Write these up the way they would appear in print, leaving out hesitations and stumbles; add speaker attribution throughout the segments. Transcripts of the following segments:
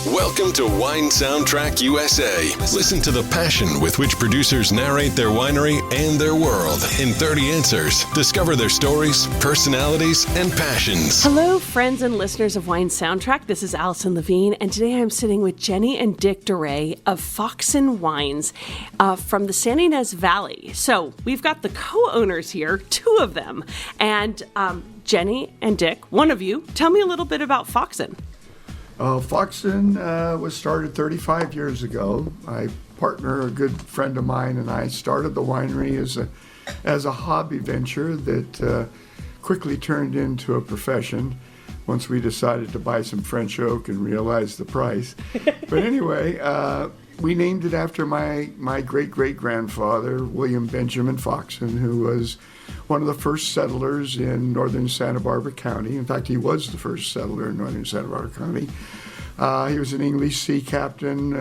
Speaker 1: Welcome to Wine Soundtrack USA. Listen to the passion with which producers narrate their winery and their world in 30 answers. Discover their stories, personalities, and passions.
Speaker 2: Hello, friends and listeners of Wine Soundtrack. This is Allison Levine, and today I'm sitting with Jenny and Dick Doré of Foxen Wines from the San Ynez Valley. So we've got the co-owners here, two of them. And Jenny and Dick, one of you, tell me a little bit about Foxen.
Speaker 3: Foxen was started 35 years ago. My partner, a good friend of mine, and I started the winery as a hobby venture that quickly turned into a profession once we decided to buy some French oak and realize the price. But anyway, we named it after my great-great-grandfather, William Benjamin Foxen, who was one of the first settlers in northern Santa Barbara County. In fact, he was the first settler in northern Santa Barbara County. He was an English sea captain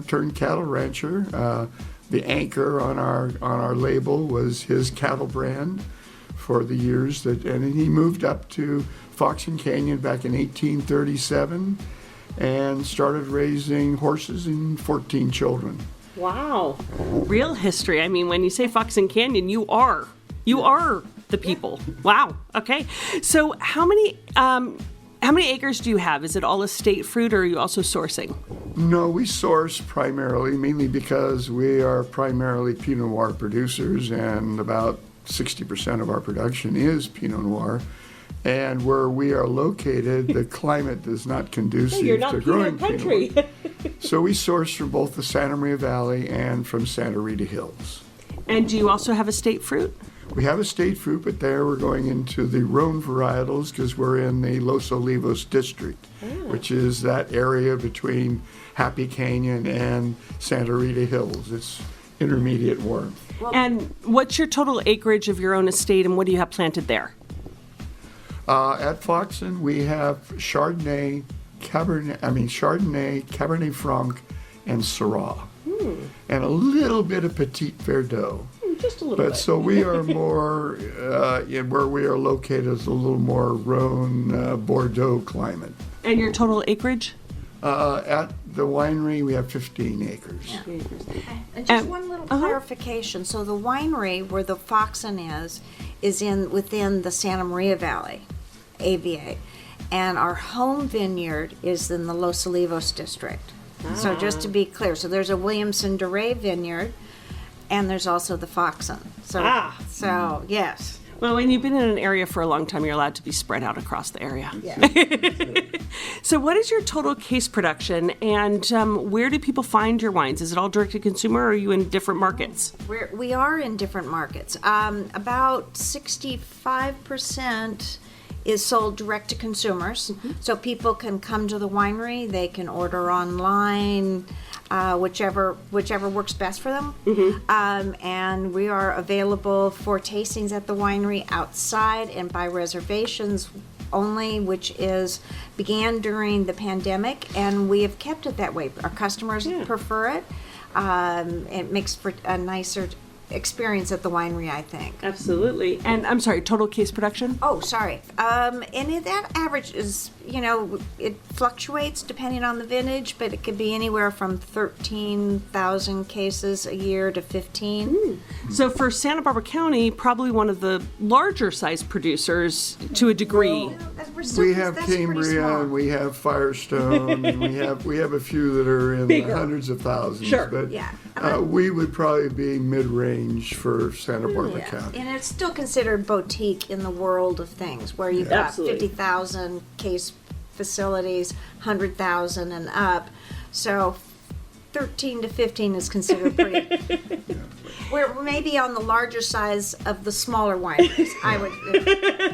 Speaker 3: turned cattle rancher. The anchor on our label was his cattle brand for the years and he moved up to Foxen Canyon back in 1837 and started raising horses and 14 children.
Speaker 2: Wow. Real history. I mean, when you say Foxen Canyon, you are the people. Wow. Okay. So how many acres do you have? Is it all estate fruit, or are you also sourcing?
Speaker 3: No, we source mainly because we are primarily Pinot Noir producers, and about 60% of our production is Pinot Noir. And where we are located, the climate is not conducive to growing Pinot Noir. So we source from both the Santa Maria Valley and from Santa Rita Hills.
Speaker 2: And do you also have estate fruit?
Speaker 3: We have estate fruit, but there we're going into the Rhône varietals because we're in the Los Olivos district, which is that area between Happy Canyon and Santa Rita Hills. It's intermediate warmth.
Speaker 2: And what's your total acreage of your own estate, and what do you have planted there?
Speaker 3: At Foxen, we have Chardonnay, Cabernet Franc, and Syrah, and a little bit of Petit Verdot.
Speaker 2: Just a little bit.
Speaker 3: So we are more, where we are located is a little more Rhône, Bordeaux climate.
Speaker 2: And your total acreage?
Speaker 3: At the winery, we have 15 acres.
Speaker 4: Yeah. And just one little clarification. So the winery where the Foxen is within the Santa Maria Valley, AVA. And our home vineyard is in the Los Olivos district. So just to be clear, so there's a Williamson Dore vineyard, and there's also the Foxen. So yes.
Speaker 2: Well, when you've been in an area for a long time, you're allowed to be spread out across the area.
Speaker 4: Yeah.
Speaker 2: So what is your total case production, and where do people find your wines? Is it all direct to consumer, or are you in different markets?
Speaker 4: We are in different markets. About 65% is sold direct to consumers. So people can come to the winery, they can order online, whichever works best for them. And we are available for tastings at the winery outside and by reservations only, which began during the pandemic, and we have kept it that way. Our customers prefer it. It makes for a nicer experience at the winery, I think.
Speaker 2: Absolutely. And I'm sorry, total case production?
Speaker 4: Oh, sorry. And that average is, it fluctuates depending on the vintage, but it could be anywhere from 13,000 cases a year to 15.
Speaker 2: So for Santa Barbara County, probably one of the larger size producers to a degree.
Speaker 3: We have Cambria, and we have Firestone, and we have a few that are in the hundreds of thousands.
Speaker 2: Sure.
Speaker 3: But we would probably be mid-range for Santa Barbara County.
Speaker 4: And it's still considered boutique in the world of things, where you've got 50,000 case facilities, 100,000 and up. So 13 to 15 is considered pretty. We're maybe on the larger size of the smaller wineries, I would.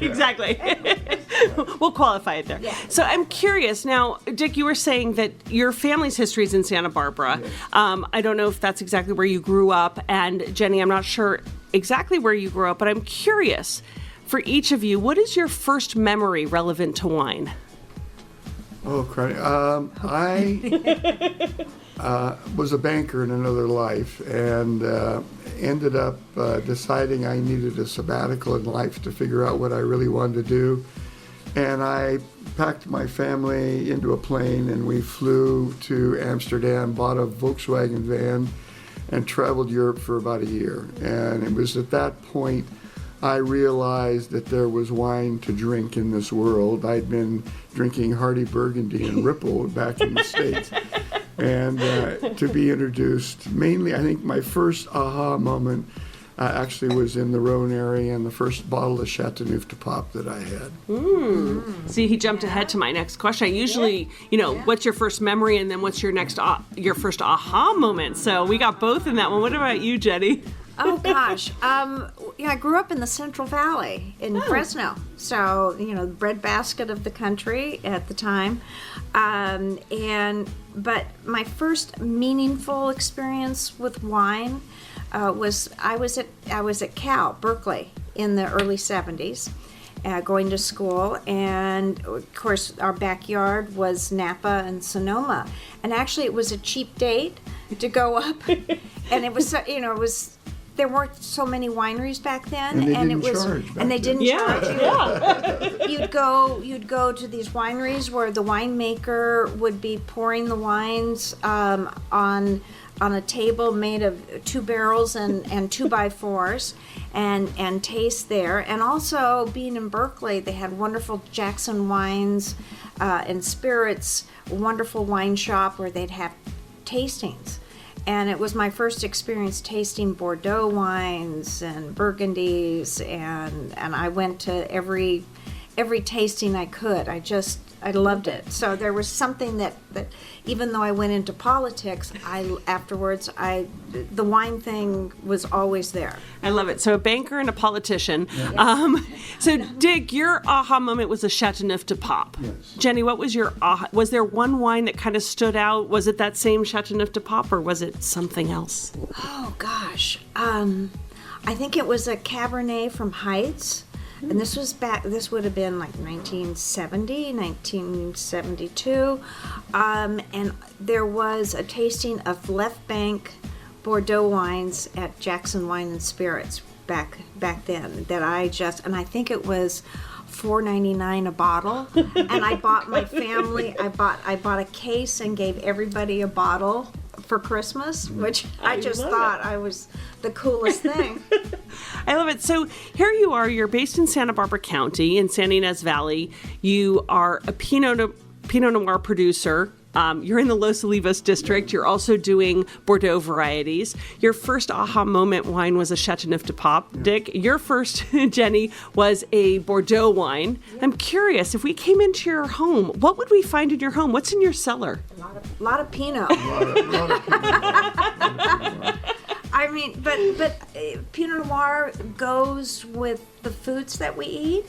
Speaker 2: Exactly. We'll qualify it there. Yeah. So I'm curious now, Dick, you were saying that your family's history is in Santa Barbara. Yes. I don't know if that's exactly where you grew up, and Jenny, I'm not sure exactly where you grew up, but I'm curious, for each of you, what is your first memory relevant to wine?
Speaker 3: Oh, crap. I was a banker in another life, and ended up deciding I needed a sabbatical in life to figure out what I really wanted to do. And I packed my family into a plane and we flew to Amsterdam, bought a Volkswagen van, and traveled Europe for about a year. And it was at that point I realized that there was wine to drink in this world. I'd been drinking Hardy Burgundy and Ripple back in the States. And to be introduced, mainly I think my first aha moment actually was in the Rhône area, and the first bottle of Chateauneuf de Pape that I had.
Speaker 2: See, he jumped ahead to my next question. I usually, what's your first memory, and then what's your next, your first aha moment? So we got both in that one. What about you, Jenny?
Speaker 4: Oh gosh, I grew up in the Central Valley in Fresno, so the breadbasket of the country at the time, but my first meaningful experience with wine was I was at Cal Berkeley in the early '70s, going to school, and of course our backyard was Napa and Sonoma, and actually it was a cheap date to go up, and it was. There weren't so many wineries back then, and they didn't charge you. You'd go to these wineries where the winemaker would be pouring the wines on a table made of 2 barrels and 2x4s, and taste there. And also being in Berkeley, they had wonderful Jackson wines and spirits, wonderful wine shop where they'd have tastings. And it was my first experience tasting Bordeaux wines and Burgundies, and I went to every tasting I could. I loved it. So there was something that even though I went into politics, the wine thing was always there.
Speaker 2: I love it. So a banker and a politician. Yeah. So Dick, your aha moment was a Chateauneuf de Pape.
Speaker 3: Yes.
Speaker 2: Jenny, what was your aha? Was there one wine that kind of stood out? Was it that same Chateauneuf de Pape, or was it something else?
Speaker 4: Oh gosh, I think it was a Cabernet from Heights. And this would have been like 1970, 1972. And there was a tasting of Left Bank Bordeaux wines at Jackson Wine and Spirits back then and I think it was $4.99 a bottle. And I bought my family, I bought a case and gave everybody a bottle for Christmas, which I just thought I was the coolest thing.
Speaker 2: I love it. So here you are, you're based in Santa Barbara County in San Ynez Valley. You are a Pinot Noir producer. You're in the Los Olivos district. You're also doing Bordeaux varieties. Your first aha moment wine was a Chateauneuf de Pape. Yeah. Dick, your first, Jenny, was a Bordeaux wine. Yeah. I'm curious, if we came into your home, what would we find in your home? What's in your cellar?
Speaker 4: A lot of Pinot.
Speaker 3: lot of Pinot.
Speaker 4: I mean, but Pinot Noir goes with the foods that we eat.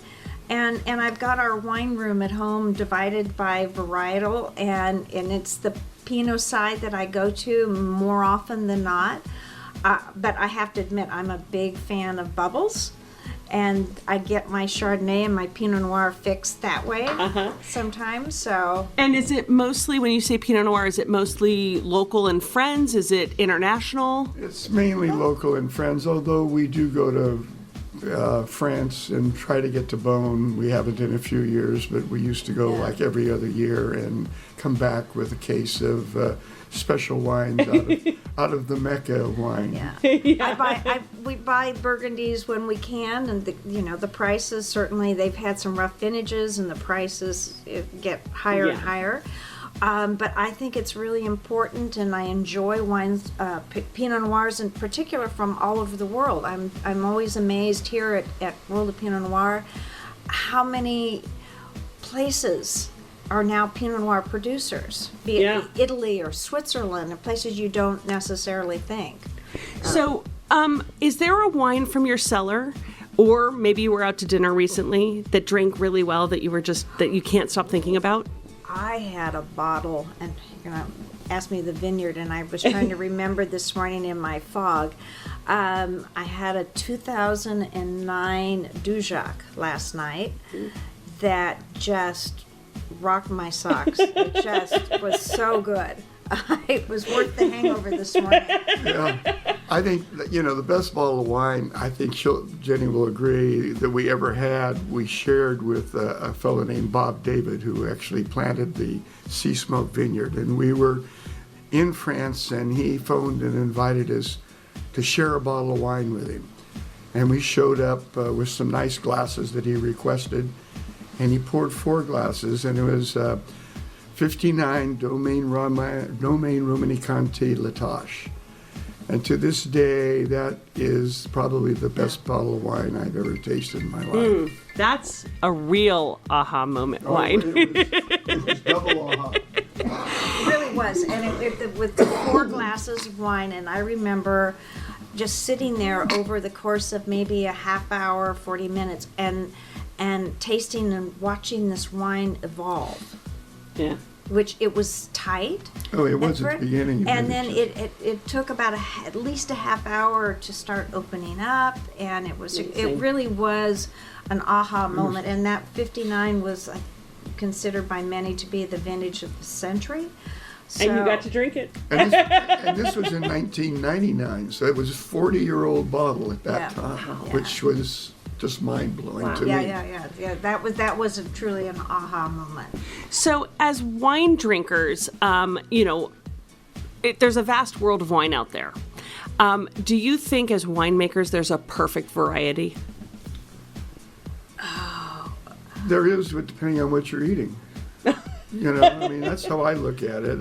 Speaker 4: And I've got our wine room at home divided by varietal, and it's the Pinot side that I go to more often than not. But I have to admit, I'm a big fan of bubbles, and I get my Chardonnay and my Pinot Noir fixed that way sometimes. So. And
Speaker 2: is it mostly, when you say Pinot Noir, is it mostly local and friends? Is it international?
Speaker 3: It's mainly local and friends, although we do go to France and try to get to Beaune. We haven't in a few years, but we used to go like every other year and come back with a case of special wines out of the Mecca of wine.
Speaker 4: Yeah. We buy Burgundies when we can, and the prices, certainly they've had some rough vintages and the prices get higher and higher. But I think it's really important, and I enjoy wines, Pinot Noirs in particular, from all over the world. I'm always amazed here at World of Pinot Noir how many places are now Pinot Noir producers, be it Italy or Switzerland, or places you don't necessarily think.
Speaker 2: So, is there a wine from your cellar, or maybe you were out to dinner recently that drank really well that you can't stop thinking about?
Speaker 4: I had a bottle, and you're going to ask me the vineyard, and I was trying to remember this morning in my fog. I had a 2009 Dujac last night that just rocked my socks. It just was so good. It was worth the hangover this morning.
Speaker 3: Yeah. I think that, the best bottle of wine, I think Jenny will agree, that we ever had, we shared with a fellow named Bob David, who actually planted the Sea Smoke Vineyard. And we were in France, and he phoned and invited us to share a bottle of wine with him. And we showed up with some nice glasses that he requested, and he poured 4 glasses, and it was 59 Domaine Romanée-Conti Latache. And to this day, that is probably the best bottle of wine I've ever tasted in my life.
Speaker 2: That's a real aha moment wine.
Speaker 3: It was double aha.
Speaker 4: It really was. And with the 4 glasses of wine, and I remember just sitting there over the course of maybe a half hour, 40 minutes, and tasting and watching this wine evolve.
Speaker 2: Yeah.
Speaker 4: Which it was tight.
Speaker 3: Oh, it was at the beginning.
Speaker 4: And then it took about at least a half hour to start opening up, and it really was an aha moment. And that 59 was considered by many to be the vintage of the century. So,
Speaker 2: and you got to drink it.
Speaker 3: And this was in 1999, so it was a 40-year-old bottle at that time, which was just mind-blowing to me.
Speaker 4: Yeah. That was truly an aha moment.
Speaker 2: So as wine drinkers, there's a vast world of wine out there. Do you think as winemakers there's a perfect variety?
Speaker 3: There is, but depending on what you're eating. That's how I look at it.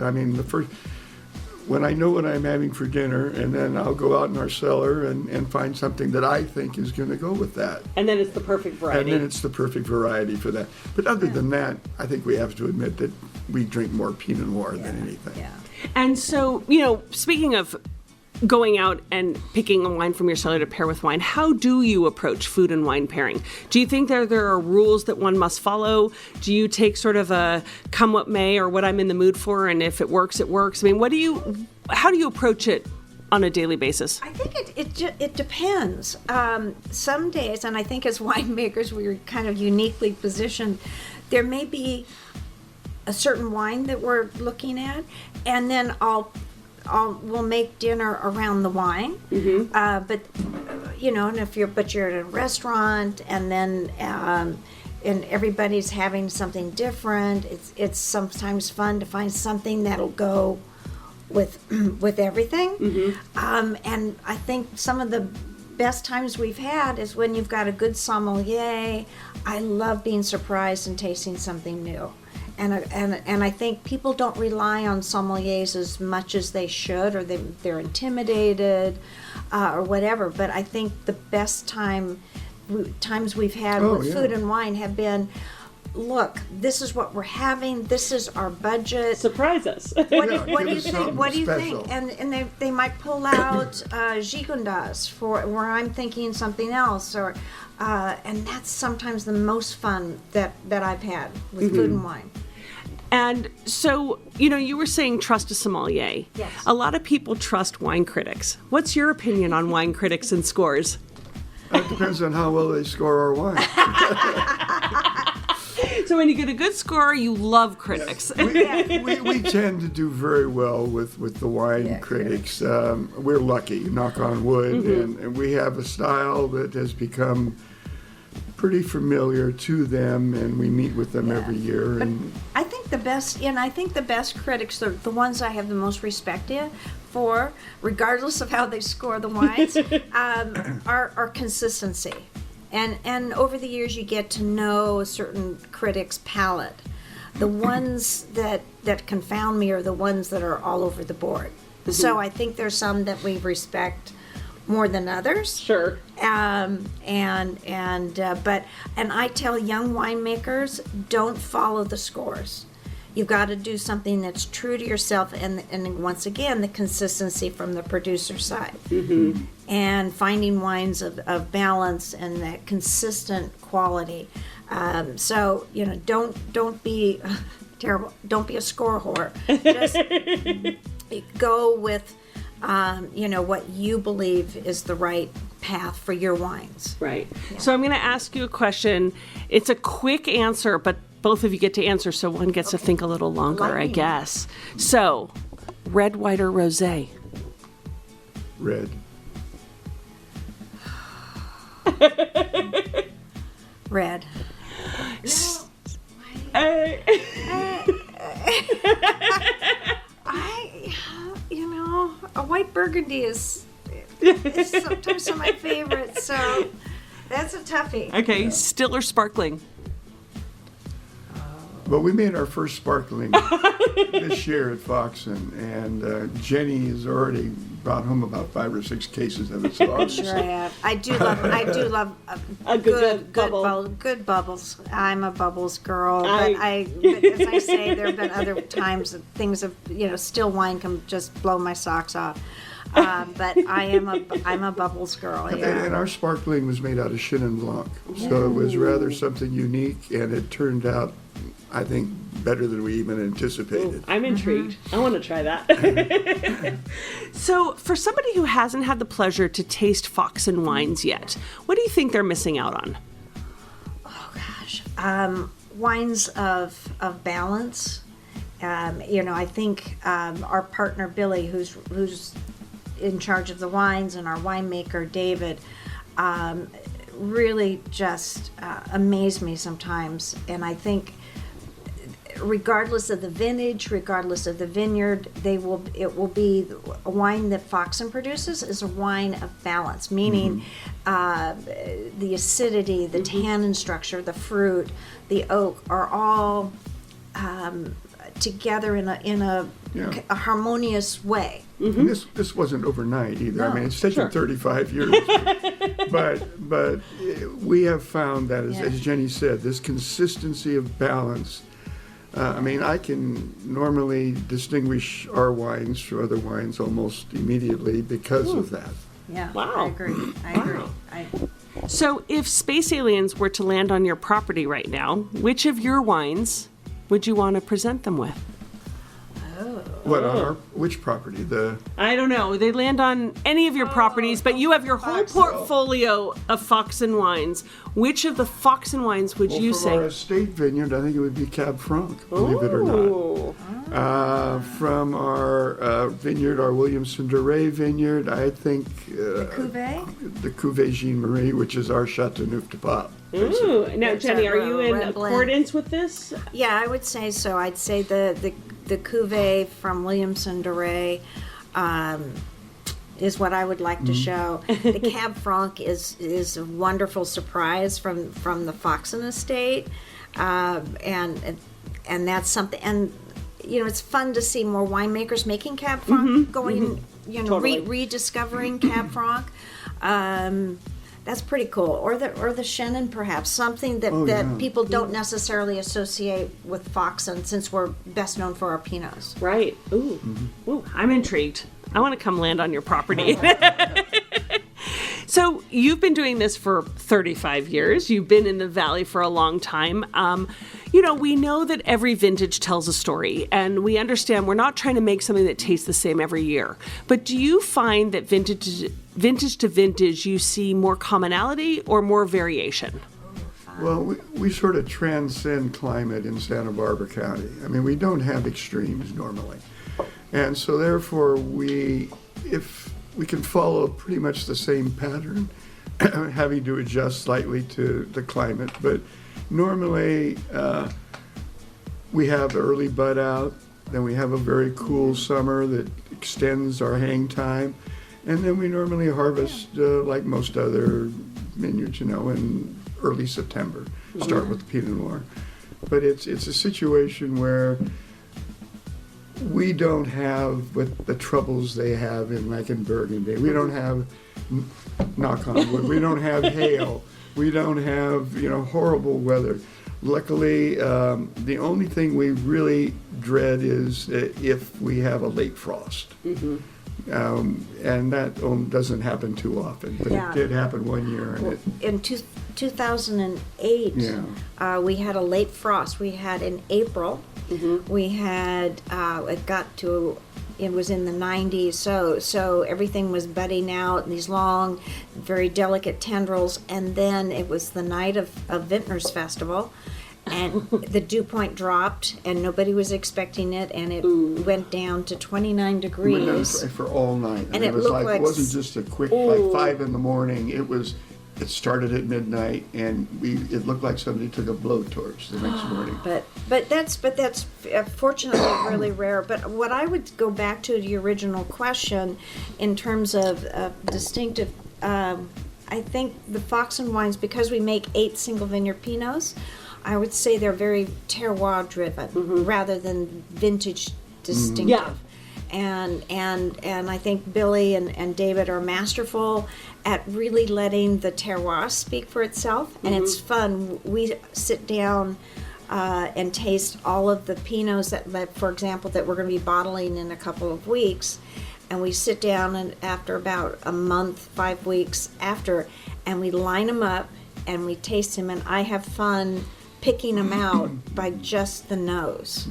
Speaker 3: When I know what I'm having for dinner, and then I'll go out in our cellar and find something that I think is going to go with that.
Speaker 2: And then it's the perfect variety.
Speaker 3: And then it's the perfect variety for that. But other than that, I think we have to admit that we drink more Pinot Noir than anything.
Speaker 4: Yeah.
Speaker 2: And so, speaking of going out and picking a wine from your cellar to pair with wine, how do you approach food and wine pairing? Do you think there are rules that one must follow? Do you take sort of a come what may, or what I'm in the mood for, and if it works, it works? I mean, how do you approach it on a daily basis?
Speaker 4: I think it depends. Some days, and I think as winemakers we're kind of uniquely positioned, there may be a certain wine that we're looking at, and then we'll make dinner around the wine. Mm-hmm. But and you're at a restaurant, and then and everybody's having something different. It's sometimes fun to find something that'll go with everything. Mm-hmm. And I think some of the best times we've had is when you've got a good sommelier. I love being surprised and tasting something new. And I think people don't rely on sommeliers as much as they should, or they're intimidated, or whatever. But I think the best times we've had with food and wine have been, look, this is what we're having. This is our budget.
Speaker 2: Surprise us.
Speaker 4: What do you think? What do you think? And they might pull out Gigondas for where I'm thinking something else, or and that's sometimes the most fun that I've had with food and wine.
Speaker 2: And so, you were saying trust a sommelier.
Speaker 4: Yes.
Speaker 2: A lot of people trust wine critics. What's your opinion on wine critics and scores?
Speaker 3: It depends on how well they score our wine.
Speaker 2: So when you get a good score, you love critics.
Speaker 3: Yes. We tend to do very well with the wine critics. We're lucky, knock on wood, mm-hmm. and we have a style that has become pretty familiar to them, and we meet with them every year. And
Speaker 4: I think the best critics, the ones I have the most respect for, regardless of how they score the wines, are consistency. And over the years, you get to know a certain critic's palate. The ones that confound me are the ones that are all over the board. Mm-hmm. So I think there's some that we respect more than others.
Speaker 2: Sure.
Speaker 4: But I tell young winemakers, don't follow the scores. You've got to do something that's true to yourself, and once again, the consistency from the producer side. Mm-hmm. And finding wines of balance and that consistent quality. So don't be terrible. Don't be a score whore. Just go with what you believe is the right path for your wines.
Speaker 2: Right. Yeah. So I'm going to ask you a question. It's a quick answer, but both of you get to answer, so one gets to think a little longer, I guess. So, red, white, or rosé?
Speaker 3: Red.
Speaker 4: Red. A white Burgundy is sometimes one of my favorites, so that's a toughie.
Speaker 2: Okay, still or sparkling?
Speaker 3: Well, we made our first sparkling this year at Foxen, and Jenny has already brought home about 5 or 6 cases of it. So
Speaker 4: Sure I have. I do love
Speaker 2: A good bubble.
Speaker 4: Good bubbles. I'm a bubbles girl, but as I say, there have been other times that things have, still wine can just blow my socks off. But I'm a bubbles girl. Yeah.
Speaker 3: And our sparkling was made out of Chenin Blanc, so it was rather something unique, and it turned out, I think, better than we even anticipated.
Speaker 2: I'm intrigued. I want to try that. So, for somebody who hasn't had the pleasure to taste Foxen wines yet, what do you think they're missing out on?
Speaker 4: Oh gosh, wines of balance. I think our partner Billy, who's in charge of the wines, and our winemaker David, really just amaze me sometimes. And I think, regardless of the vintage, regardless of the vineyard, it will be a wine that Foxen produces is a wine of balance, meaning the acidity, the tannin structure, the fruit, the oak are all together in a harmonious way.
Speaker 3: And this wasn't overnight either.
Speaker 4: No.
Speaker 3: I mean, it's taken 35 years. but we have found that, as Jenny said, this consistency of balance. I can normally distinguish our wines from other wines almost immediately because of that.
Speaker 4: Yeah,
Speaker 2: Wow.
Speaker 4: I agree.
Speaker 2: So, if space aliens were to land on your property right now, which of your wines would you want to present them with?
Speaker 3: Which property?
Speaker 2: I don't know. They land on any of your properties, but you have your whole portfolio of Foxen wines. Which of the Foxen wines would you
Speaker 3: from
Speaker 2: say?
Speaker 3: our estate vineyard, I think it would be Cab Franc, believe it or not. From our vineyard, our Williamson Dore vineyard, I think
Speaker 4: The Cuvée?
Speaker 3: the Cuvée Jean Marie, which is our Chateauneuf de Pape.
Speaker 2: Ooh. Now,
Speaker 4: It's
Speaker 2: Jenny,
Speaker 4: our
Speaker 2: are you in
Speaker 4: red blend.
Speaker 2: accordance with this?
Speaker 4: Yeah, I would say so. I'd say the Cuvée from Williamson Dore is what I would like to show. The Cab Franc is a wonderful surprise from the Foxen estate, and that's something. And it's fun to see more winemakers making Cab Franc, going
Speaker 2: Totally.
Speaker 4: rediscovering Cab Franc. That's pretty cool. Or the Chenin, perhaps, something that people don't necessarily associate with Foxen, since we're best known for our Pinots.
Speaker 2: Right. Ooh. Ooh, I'm intrigued. I want to come land on your property. So you've been doing this for 35 years. You've been in the valley for a long time. We know that every vintage tells a story, and we understand we're not trying to make something that tastes the same every year. But do you find that vintage to vintage, you see more commonality or more variation?
Speaker 3: Well, we sort of transcend climate in Santa Barbara County. I mean, we don't have extremes normally. And so therefore, if we can follow pretty much the same pattern, having to adjust slightly to the climate. But normally, we have early bud out, then we have a very cool summer that extends our hang time, and then we normally harvest like most other vineyards, in early September. Start with the Pinot Noir. But it's a situation where we don't have what the troubles they have in Burgundy. We don't have, knock on wood, we don't have hail. We don't have, horrible weather. Luckily, the only thing we really dread is if we have a late frost. And that doesn't happen too often, but it did happen one year.
Speaker 4: In 2008, we had a late frost. We had in April, we had, it was in the 90s, so everything was budding out, these long, very delicate tendrils, and then it was the night of Vintners Festival, and the dew point dropped, and nobody was expecting it, and it went down to 29 degrees.
Speaker 3: For all night.
Speaker 4: And it
Speaker 3: was
Speaker 4: looked like
Speaker 3: it wasn't just a quick, 5 in the morning, it was it started at midnight, and it looked like somebody took a blowtorch the next morning.
Speaker 4: But that's fortunately really rare. But what I would go back to the original question in terms of distinctive, I think the Foxen wines, because we make 8 single vineyard Pinots, I would say they're very terroir driven rather than vintage distinctive.
Speaker 2: Yeah.
Speaker 4: And I think Billy and David are masterful at really letting the terroir speak for itself, and it's fun. We sit down and taste all of the Pinots that, for example, that we're going to be bottling in a couple of weeks, and we sit down and after about a month, 5 weeks after, and we line them up and we taste them, and I have fun picking them out by just the nose.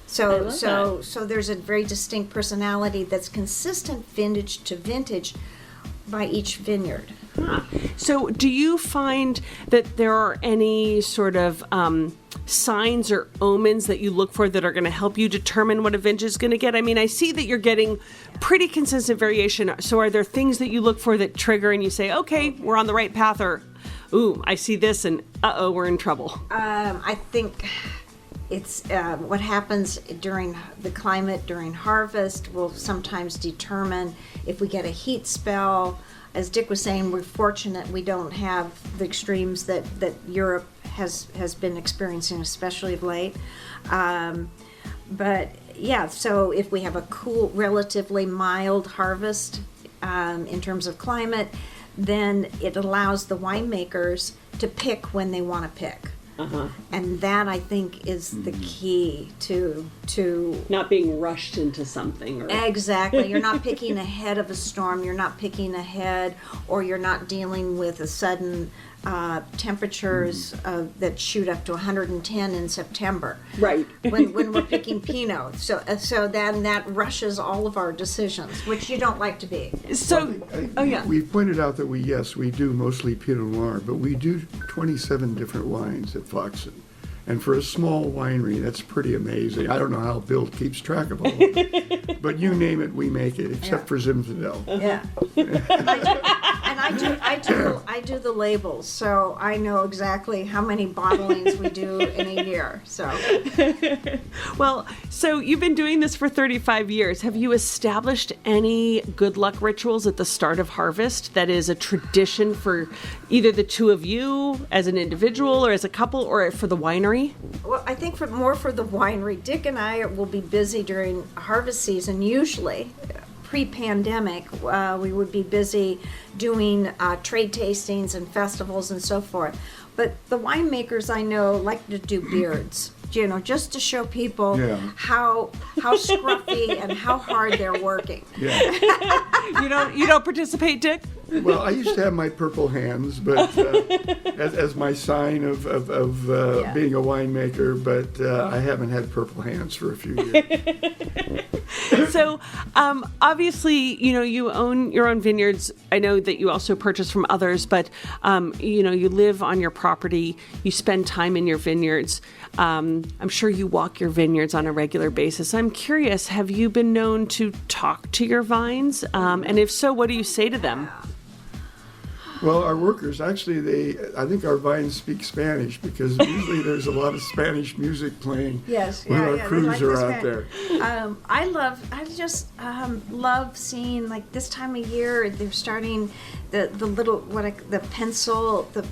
Speaker 4: So there's a very distinct personality that's consistent vintage to vintage by each vineyard.
Speaker 2: So do you find that there are any sort of signs or omens that you look for that are going to help you determine what a vintage is going to get? I mean, I see that you're getting pretty consistent variation. So are there things that you look for that trigger and you say, okay, we're on the right path, or, ooh, I see this and we're in trouble?
Speaker 4: I think it's what happens during the climate during harvest will sometimes determine if we get a heat spell. As Dick was saying, we're fortunate we don't have the extremes that Europe has been experiencing, especially of late. But yeah, so if we have a cool, relatively mild harvest in terms of climate, then it allows the winemakers to pick when they want to pick. And that, I think, is the key to
Speaker 2: not being rushed into something.
Speaker 4: Exactly. You're not picking ahead of a storm. You're not picking ahead, or you're not dealing with a sudden temperatures that shoot up to 110 in September.
Speaker 2: Right.
Speaker 4: when we're picking Pinot. So then that rushes all of our decisions, which you don't like to be.
Speaker 2: So,
Speaker 3: We've pointed out that we do mostly Pinot Noir, but we do 27 different wines at Foxen. And for a small winery, that's pretty amazing. I don't know how Bill keeps track of all of it. But you name it, we make it, except for Zinfandel.
Speaker 4: Yeah. I do the labels, so I know exactly how many bottlings we do in a year. So.
Speaker 2: Well, so you've been doing this for 35 years. Have you established any good luck rituals at the start of harvest that is a tradition for either the two of you as an individual or as a couple, or for the winery?
Speaker 4: Well, I think more for the winery. Dick and I will be busy during harvest season, usually. Pre-pandemic, we would be busy doing trade tastings and festivals and so forth. But the winemakers I know like to do beards, just to show people how scruffy and how hard they're working.
Speaker 3: Yeah.
Speaker 2: You don't participate, Dick?
Speaker 3: Well, I used to have my purple hands, but as my sign of being a winemaker, but I haven't had purple hands for a few years.
Speaker 2: So, obviously, you own your own vineyards. I know that you also purchase from others, but, you live on your property. You spend time in your vineyards. I'm sure you walk your vineyards on a regular basis. I'm curious, have you been known to talk to your vines? And if so, what do you say to them?
Speaker 3: Well, our workers, actually, I think our vines speak Spanish, because usually there's a lot of Spanish music playing when our crews are out there.
Speaker 4: I just love seeing, like this time of year, they're starting the little, the pencil, the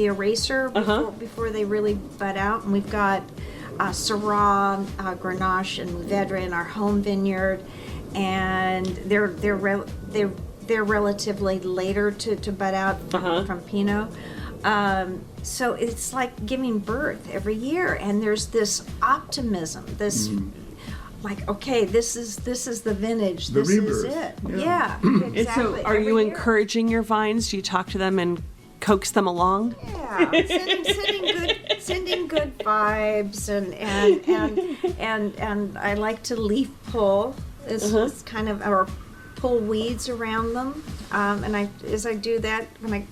Speaker 4: eraser before they really bud out. And we've got Syrah, Grenache, and Mourvedre in our home vineyard, and they're relatively later to bud out from Pinot. So it's like giving birth every year, and there's this optimism, this like, okay, this is the vintage,
Speaker 3: the
Speaker 4: this
Speaker 3: rebirth.
Speaker 4: is it.
Speaker 3: Yeah.
Speaker 4: Exactly.
Speaker 2: So are you encouraging your vines? Do you talk to them and coax them along?
Speaker 4: Yeah, sending good vibes, and I like to leaf pull. It's kind of, or pull weeds around them, and as I do that when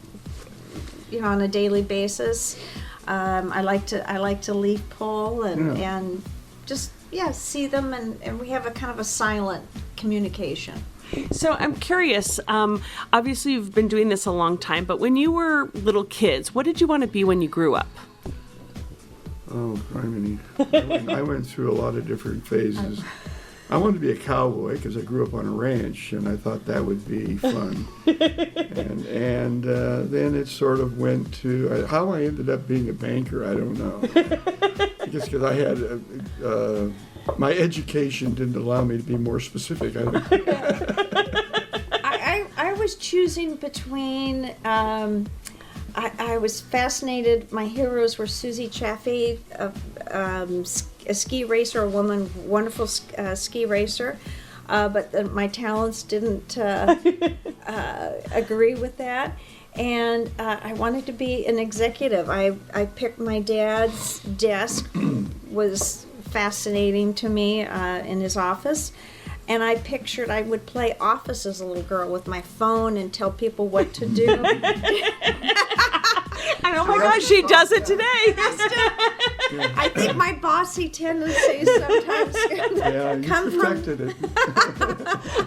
Speaker 4: on a daily basis, I like to leaf pull and just see them, and we have a kind of a silent communication.
Speaker 2: So I'm curious, obviously you've been doing this a long time, but when you were little kids, what did you want to be when you grew up?
Speaker 3: Oh, criminy. I went through a lot of different phases. I wanted to be a cowboy because I grew up on a ranch, and I thought that would be fun. and then it sort of went to how I ended up being a banker. I don't know. I guess because I had my education didn't allow me to be more specific.
Speaker 4: I was choosing between. I was fascinated. My heroes were Susie Chaffee, a ski racer, a woman, wonderful ski racer, but my talents didn't agree with that. And I wanted to be an executive. I picked my dad's desk, was fascinating to me in his office. And I pictured I would play office as a little girl with my phone and tell people what to do.
Speaker 2: And oh my gosh, she does it today.
Speaker 4: I think my bossy tendencies sometimes come from.
Speaker 3: It.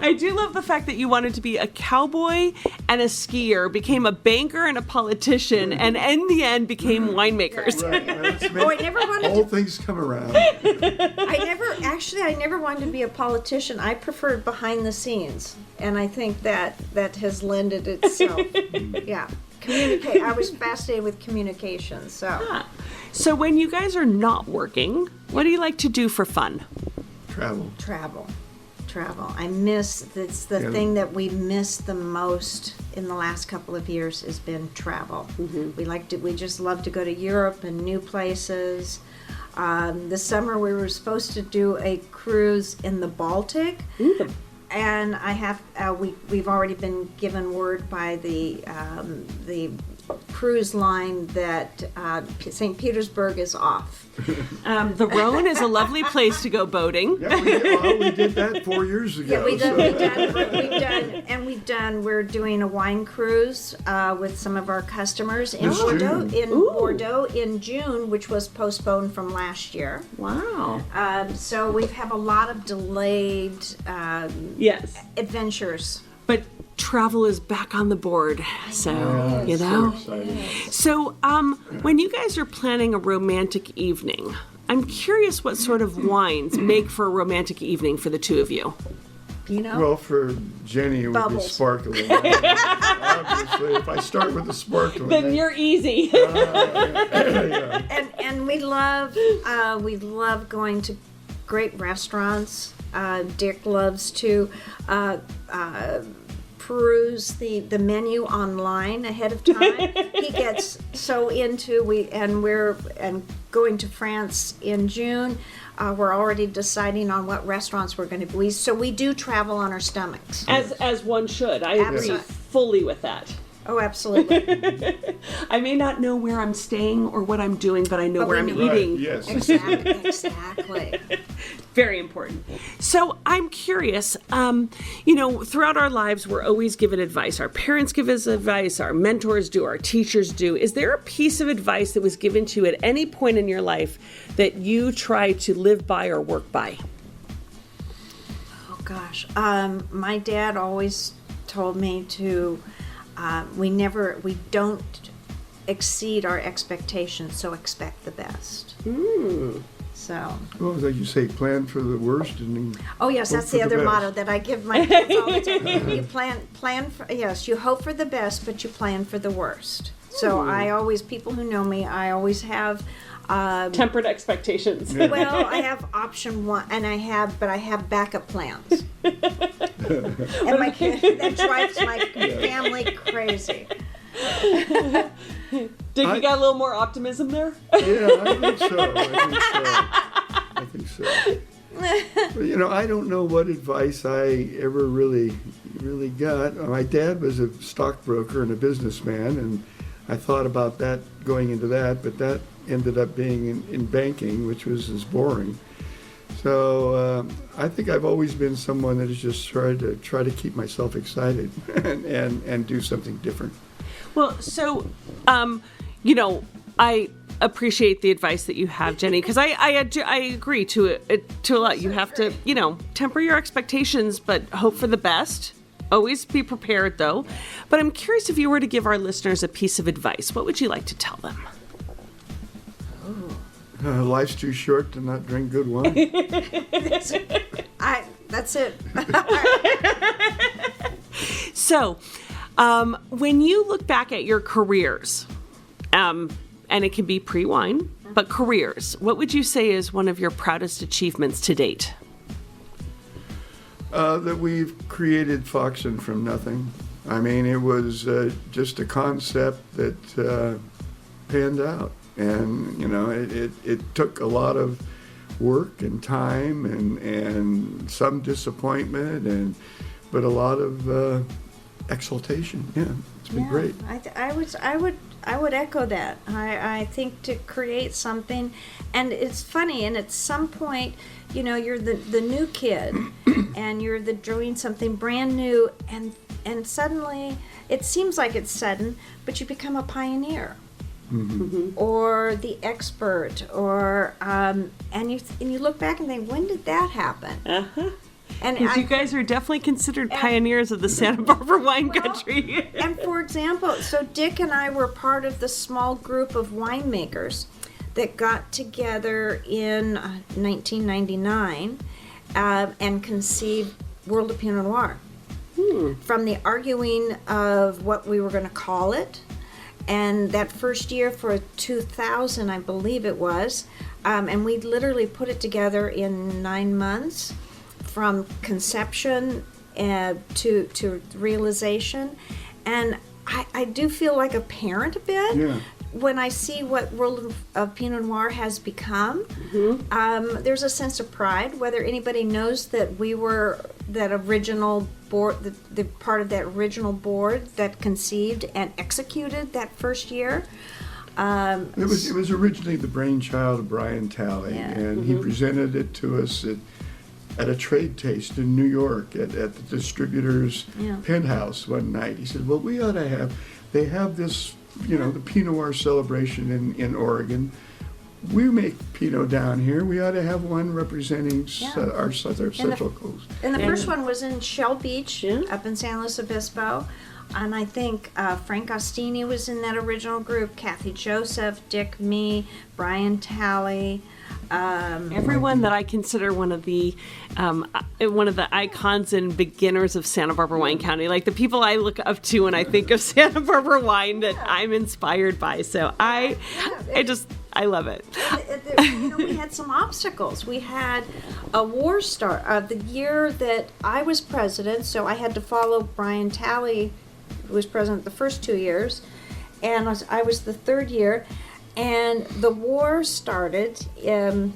Speaker 2: I do love the fact that you wanted to be a cowboy and a skier, became a banker and a politician, and in the end became winemakers.
Speaker 3: Right.
Speaker 4: I never wanted
Speaker 3: all
Speaker 4: to.
Speaker 3: things come around.
Speaker 4: I never wanted to be a politician. I preferred behind the scenes, and I think that has lended itself. Yeah. Communicate. I was fascinated with communication.
Speaker 2: So when you guys are not working, what do you like to do for fun?
Speaker 3: Travel.
Speaker 4: I miss. It's the thing that we miss the most in the last couple of years has been travel. Mm-hmm. We just love to go to Europe and new places. This summer we were supposed to do a cruise in the Baltic.
Speaker 2: Mm.
Speaker 4: And I have we've already been given word by the cruise line that St. Petersburg is off.
Speaker 2: The Rhône is a lovely place to go boating.
Speaker 3: Yeah, we did that 4 years ago.
Speaker 4: Yeah, we're doing a wine cruise with some of our customers in Bordeaux in June, which was postponed from last year.
Speaker 2: Wow.
Speaker 4: So we have a lot of delayed adventures.
Speaker 2: But travel is back on the board, so you know. So when you guys are planning a romantic evening, I'm curious what sort of wines make for a romantic evening for the two of you.
Speaker 4: You know?
Speaker 3: Well, for Jenny, it would be sparkling. Obviously, if I start with the sparkling,
Speaker 2: then you're easy.
Speaker 4: And we love going to great restaurants. Dick loves to peruse the menu online ahead of time. He gets so into we're going to France in June. We're already deciding on what restaurants we're going to be. So we do travel on our stomachs.
Speaker 2: As one should. I agree fully with that.
Speaker 4: Oh, absolutely.
Speaker 2: I may not know where I'm staying or what I'm doing, but I know where I'm eating.
Speaker 3: Right, yes.
Speaker 4: Exactly.
Speaker 2: Very important. So I'm curious, throughout our lives, we're always given advice. Our parents give us advice, our mentors do, our teachers do. Is there a piece of advice that was given to you at any point in your life that you try to live by or work by?
Speaker 4: Oh, gosh. My dad always told me to... we don't exceed our expectations, so expect the best. So.
Speaker 3: Well, like you say, plan for the worst and.
Speaker 4: Oh yes, that's the other motto that I give my kids all the time. You plan for you hope for the best, but you plan for the worst. So people who know me, I always have.
Speaker 2: Tempered expectations.
Speaker 4: Well, I have option one, and I have backup plans. And that drives my family crazy.
Speaker 2: Dick, you got a little more optimism there?
Speaker 3: Yeah, I think so. But, I don't know what advice I ever really got. My dad was a stockbroker and a businessman, and I thought about that going into that, but that ended up being in banking, which was as boring. So I think I've always been someone that has just tried to keep myself excited and do something different.
Speaker 2: Well, so I appreciate the advice that you have, Jenny, because I agree to a lot. You have to temper your expectations, but hope for the best Always be prepared, though. But I'm curious, if you were to give our listeners a piece of advice, what would you like to tell them?
Speaker 3: Life's too short to not drink good wine.
Speaker 4: That's it.
Speaker 2: So, when you look back at your careers, and it can be pre-wine, but careers, what would you say is one of your proudest achievements to date?
Speaker 3: That we've created Foxen from nothing. I mean, it was just a concept that panned out. And, you know, it took a lot of work and time and some disappointment, but a lot of exultation. Yeah, it's been great.
Speaker 4: I would echo that. I think to create something, and it's funny, and at some point, you know, you're the new kid, and you're doing something brand new, and suddenly, it seems like it's sudden, but you become a pioneer. Mm-hmm. Or the expert, or and you look back and think, when did that happen?
Speaker 2: Uh-huh. And you guys are definitely considered pioneers of the Santa Barbara wine country.
Speaker 4: And for example, so Dick and I were part of the small group of winemakers that got together in 1999 and conceived World of Pinot Noir. From the arguing of what we were going to call it. And that first year for 2000, I believe it was, and we literally put it together in 9 months, from conception to realization. And I do feel like a parent a bit when I see what World of Pinot Noir has become. Mm-hmm. There's a sense of pride, whether anybody knows that we were that original board, the part of that original board that conceived and executed that first year.
Speaker 3: It was originally the brainchild of Brian Talley, and he presented it to us at a trade taste in New York at the distributor's penthouse one night. He said, well, we ought to have, they have this, you know, the Pinot Noir celebration in Oregon. We make Pinot down here. We ought to have one representing our Central Coast.
Speaker 4: And the first one was in Shell Beach, up in San Luis Obispo. And I think Frank Ostini was in that original group, Kathy Joseph, Dick, me, Brian Talley.
Speaker 2: Everyone that I consider one of the icons and beginners of Santa Barbara Wine County, like the people I look up to when I think of Santa Barbara wine that I'm inspired by. So I love it.
Speaker 4: You know, we had some obstacles. We had a war start the year that I was president, so I had to follow Brian Talley, who was president the first 2 years, and I was the third year. And the war started in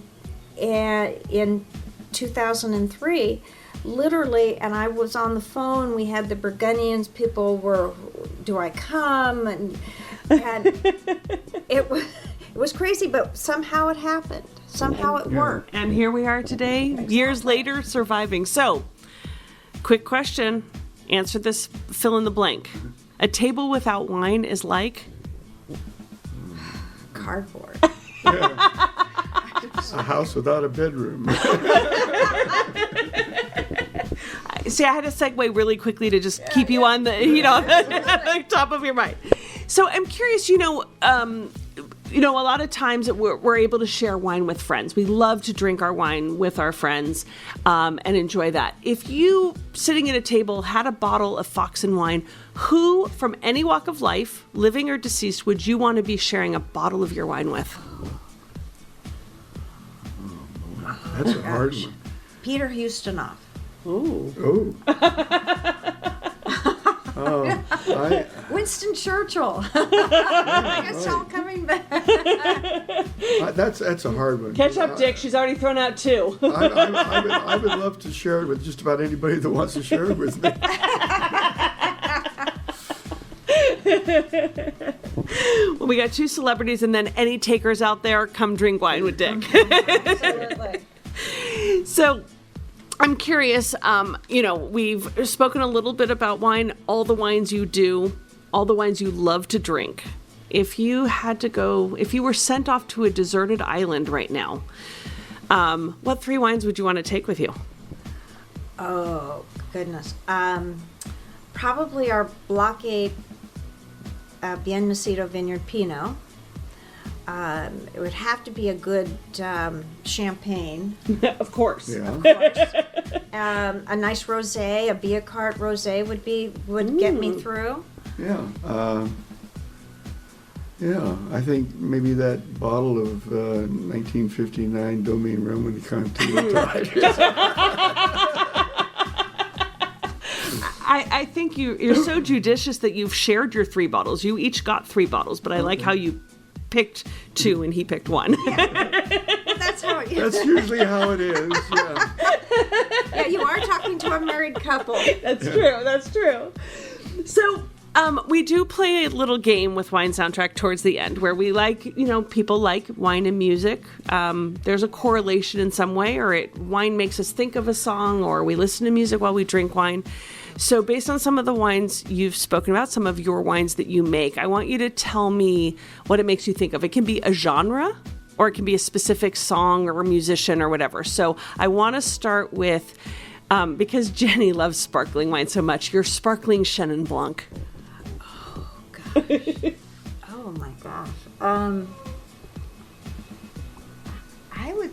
Speaker 4: 2003, literally, and I was on the phone. We had the Burgundians. People were, do I come? And it was crazy, but somehow it happened. Somehow it worked.
Speaker 2: And here we are today, years later, surviving. So, quick question. Answer this, fill in the blank. A table without wine is like?
Speaker 4: Cardboard.
Speaker 3: A house without a bedroom.
Speaker 2: See, I had to segue really quickly to just keep you on the, you know, the top of your mind. So I'm curious, a lot of times we're able to share wine with friends. We love to drink our wine with our friends and enjoy that. If you, sitting at a table, had a bottle of Foxen wine, who from any walk of life, living or deceased, would you want to be sharing a bottle of your wine with?
Speaker 3: That's a hard one.
Speaker 4: Peter Houstonoff.
Speaker 2: Ooh.
Speaker 4: Winston Churchill. I guess all coming back.
Speaker 3: That's a hard one.
Speaker 2: Catch up, Dick. She's already thrown out 2.
Speaker 3: I would love to share it with just about anybody that wants to share it with me.
Speaker 2: Well, we got 2 celebrities, and then any takers out there, come drink wine with Dick.
Speaker 4: Absolutely.
Speaker 2: So, I'm curious, we've spoken a little bit about wine, all the wines you do, all the wines you love to drink. If you were sent off to a deserted island right now, what 3 wines would you want to take with you?
Speaker 4: Oh, goodness. probably our Block 8 Bien Nacido Vineyard Pinot. It would have to be a good champagne.
Speaker 2: Of course.
Speaker 3: Yeah.
Speaker 4: A nice rosé, a Biacart rosé would get me through.
Speaker 3: Yeah. Yeah, I think maybe that bottle of 1959 Domaine Roman Conti.
Speaker 2: I think you're so judicious that you've shared your 3 bottles. You each got 3 bottles, but I like how you picked 2 and he picked 1.
Speaker 4: That's how it is.
Speaker 3: That's usually how it is, yeah.
Speaker 4: Yeah, you are talking to a married couple.
Speaker 2: That's true. That's true. So, we do play a little game with Wine Soundtrack towards the end where we people like wine and music. There's a correlation in some way, or wine makes us think of a song, or we listen to music while we drink wine. So based on some of the wines you've spoken about, some of your wines that you make, I want you to tell me what it makes you think of. It can be a genre, or it can be a specific song or a musician or whatever. So I want to start with, because Jenny loves sparkling wine so much, your sparkling Chenin Blanc.
Speaker 4: Oh my gosh. I would.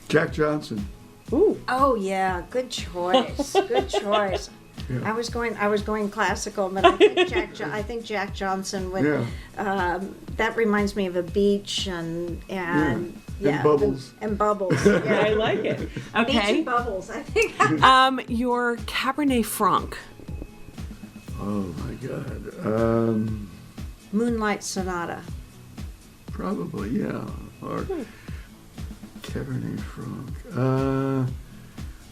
Speaker 3: Jack Johnson.
Speaker 2: Ooh.
Speaker 4: Oh yeah, good choice. Good choice.
Speaker 3: Yeah.
Speaker 4: I was going classical, but I think Jack Johnson would.
Speaker 3: Yeah.
Speaker 4: That reminds me of a beach and
Speaker 3: bubbles.
Speaker 4: And bubbles.
Speaker 2: I
Speaker 4: Yeah.
Speaker 2: like it.
Speaker 4: Beach
Speaker 2: Okay.
Speaker 4: and bubbles. I think.
Speaker 2: Your Cabernet Franc.
Speaker 3: Oh my God.
Speaker 4: Moonlight Sonata.
Speaker 3: Probably, yeah. Or Cabernet Franc.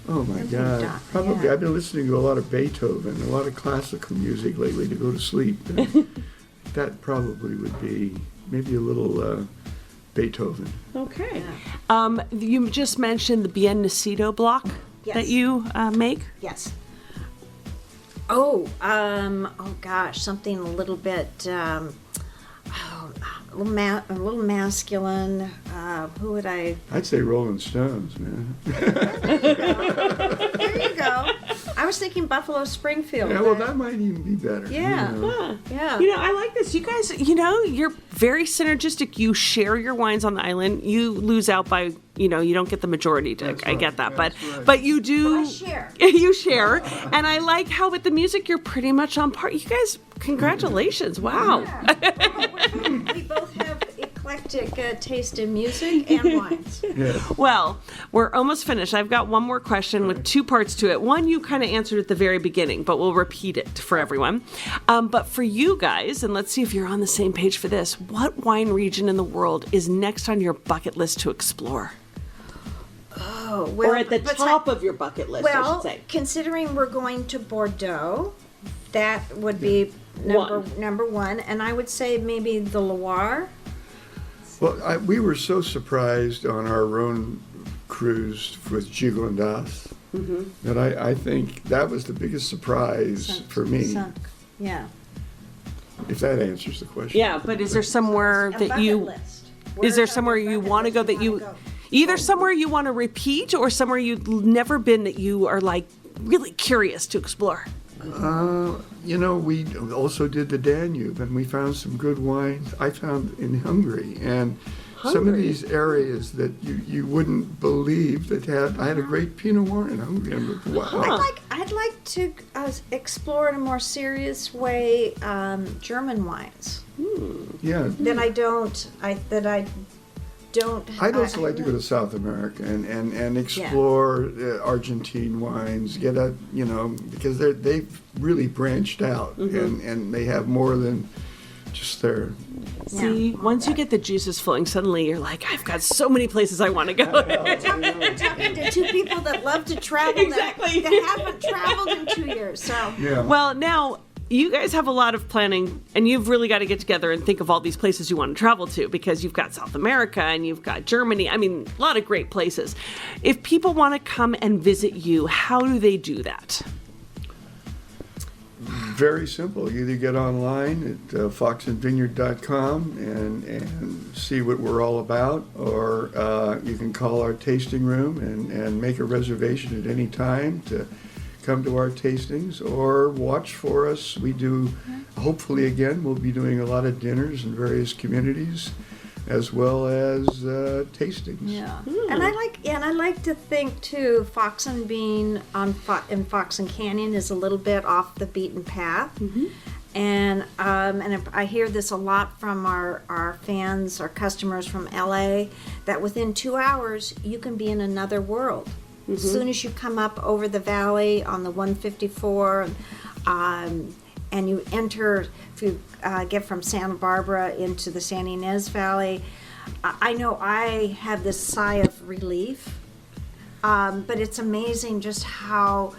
Speaker 3: Oh my God. Probably,
Speaker 4: yeah.
Speaker 3: I've been listening to a lot of Beethoven, a lot of classical music lately to go to sleep. And that probably would be maybe a little Beethoven.
Speaker 2: Okay. You just mentioned the Bien Nacido block that you make.
Speaker 4: Yes. Oh gosh, something a little bit, a little masculine. Who would I?
Speaker 3: I'd say Rolling Stones, man.
Speaker 4: There you go. I was thinking Buffalo Springfield.
Speaker 3: Yeah, well, that might even be better.
Speaker 4: Yeah.
Speaker 3: You know.
Speaker 4: Yeah.
Speaker 2: I like this. You guys, you're very synergistic. You share your wines on the island. You lose out by, you don't get the majority, Dick.
Speaker 3: That's
Speaker 2: I get that.
Speaker 3: right.
Speaker 2: But you do.
Speaker 4: I share.
Speaker 2: You share. And I like how with the music, you're pretty much on par. You guys, congratulations. Wow.
Speaker 4: We both have eclectic taste in music and wines.
Speaker 3: Yeah.
Speaker 2: Well, we're almost finished. I've got one more question with 2 parts to it. One you kind of answered at the very beginning, but we'll repeat it for everyone. But for you guys, and let's see if you're on the same page for this, what wine region in the world is next on your bucket list to explore?
Speaker 4: Oh, well,
Speaker 2: Or at the top of your bucket list, I should say.
Speaker 4: Considering we're going to Bordeaux, that would be number one, and I would say maybe the Loire.
Speaker 3: Well, we were so surprised on our Rhône cruise with Gigondas that I think that was the biggest surprise for me,
Speaker 4: Yeah.
Speaker 3: if that answers the question.
Speaker 2: Yeah, but is there somewhere that you... Is there somewhere you want to go that you... Either somewhere you want to repeat or somewhere you've never been that you are like really curious to explore?
Speaker 3: We also did the Danube, and we found some good wines. I found in Hungary, and some of these areas that you wouldn't believe that had. I had a great Pinot Noir in Hungary. And wow.
Speaker 4: I'd like to explore in a more serious way German wines.
Speaker 3: Yeah. I'd also like to go to South America and explore Argentine wines, because they've really branched out and they have more than just their...
Speaker 2: See, once you get the juices flowing, suddenly you're like, I've got so many places I want to go.
Speaker 4: I'm talking to 2 people that love to travel
Speaker 2: Exactly.
Speaker 4: that haven't traveled in 2 years. So
Speaker 3: Yeah.
Speaker 2: Well, now... You guys have a lot of planning, and you've really got to get together and think of all these places you want to travel to, because you've got South America and you've got Germany. I mean, a lot of great places. If people want to come and visit you, how do they do that?
Speaker 3: Very simple. You either get online at foxenvineyard.com and see what we're all about, or you can call our tasting room and make a reservation at any time to come to our tastings or watch for us. We do, hopefully again, we'll be doing a lot of dinners in various communities as well as tastings.
Speaker 4: Yeah, and I like to think too. Foxen being in Foxen Canyon is a little bit off the beaten path, and I hear this a lot from our fans, our customers from LA, that within 2 hours you can be in another world. As soon as you come up over the valley on the 154. And you enter, if you get from Santa Barbara into the San Ynez Valley, I know I have this sigh of relief, but it's amazing just how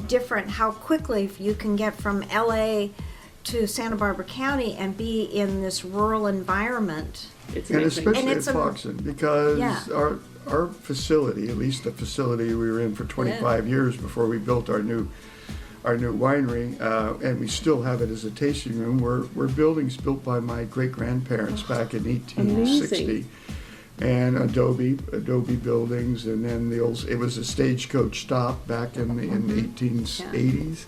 Speaker 4: different, how quickly you can get from LA to Santa Barbara County and be in this rural environment.
Speaker 2: It's
Speaker 3: And
Speaker 2: amazing.
Speaker 3: especially
Speaker 4: And
Speaker 3: at Foxen, because our facility, at least the facility we were in for 25 years before we built our new winery, and we still have it as a tasting room. We're buildings built by my great-grandparents back in 1860.
Speaker 2: Amazing.
Speaker 3: And adobe buildings, and then it was a stagecoach stop back in the 1880s.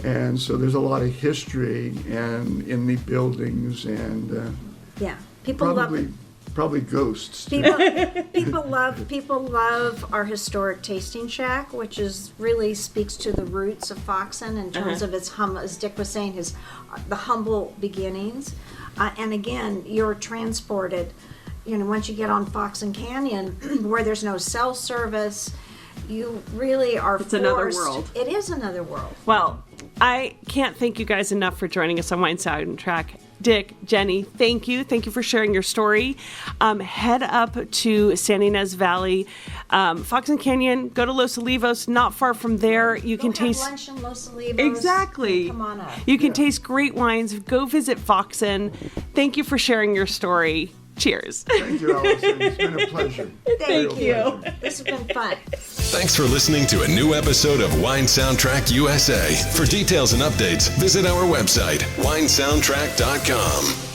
Speaker 3: And so there's a lot of history and in the buildings, and
Speaker 4: People love it.
Speaker 3: Probably ghosts.
Speaker 4: People love our historic tasting shack, which is really speaks to the roots of Foxen in terms of its as Dick was saying, the humble beginnings. And again, you're transported. Once you get on Foxen Canyon, where there's no cell service, you really are
Speaker 2: It's another world.
Speaker 4: It is another world.
Speaker 2: Well, I can't thank you guys enough for joining us on Wine Soundtrack. Dick, Jenny, thank you. Thank you for sharing your story. Head up to San Ynez Valley, Foxen Canyon, go to Los Olivos, not far from there. You can taste
Speaker 4: lunch in Los Olivos.
Speaker 2: Exactly.
Speaker 4: Come on up.
Speaker 2: You can taste great wines. Go visit Foxen. Thank you for sharing your story. Cheers.
Speaker 3: Thank you, Allison. It's been a pleasure.
Speaker 2: Thank you.
Speaker 4: This has been fun.
Speaker 1: Thanks for listening to a new episode of Wine Soundtrack USA. For details and updates, visit our website, winesoundtrack.com.